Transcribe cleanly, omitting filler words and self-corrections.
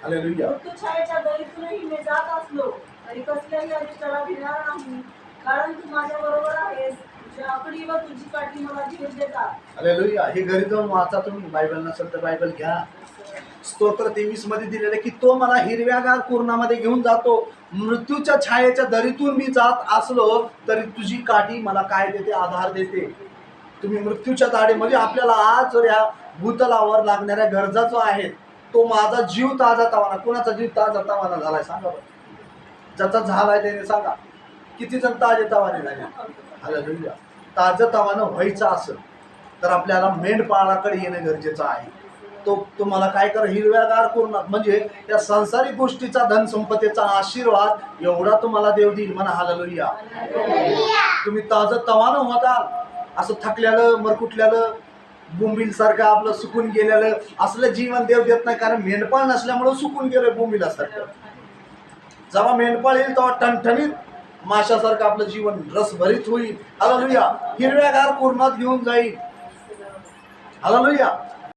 Hallelujah. मृत्यूछायेच्या दरीतूनही मी जात असलो तरी कसल्याही अरिष्टाला भिणार नाही, कारण तू माझ्या बरोबर आहेस. तुझी आकडी व तुझी काठी मला धीर देतात. हालेलुया. हे घरी जाऊन वाचा तुम्ही. बायबल नसेल तर बायबल घ्या. स्तोत्र 23 मध्ये दिलेलं की तो मला हिरव्यागार कुरणामध्ये घेऊन जातो. मृत्यूच्या छायेच्या दरीतून मी जात असलो तरी तुझी काठी मला काय देते? आधार देते. तुम्ही मृत्यूच्या दाढी म्हणजे आपल्याला आज या भूतलावर लागणाऱ्या गरजा जो आहेत तो माझा जीव ताजा तवाना. कुणाचा जीव ताजा तवाना झालाय सांगा बरं. ज्याचा झालाय त्याने सांगा. किती जण ताजे तवाने झाले? हालेलुया. ताजं तवानं व्हायचं असेल तर आपल्याला मेंढपाळाकडे येणं गरजेचं आहे. तो तुम्हाला काय कर? हिरव्यागार कुरणात म्हणजे त्या सांसारिक गोष्टीचा धनसंपत्तीचा आशीर्वाद एवढा तुम्हाला देव देईल. म्हणा हालेलुया. तुम्ही ताजं तवानं होताल. असं थकलेलं मरकुटलेलं बोंबील सारखं आपलं सुकून गेलेलं असलं जीवन देव देत नाही. कारण मेंढपाळ नसल्यामुळे सुकून गेलं बोंबीलासारखं. जेव्हा मेंढपाळ येईल तेव्हा टणटणीत माशासारखं आपलं जीवन रसभरीत होईल. हालेलुया. हिरव्यागार कुरणात घेऊन जाईल. हालेलुया.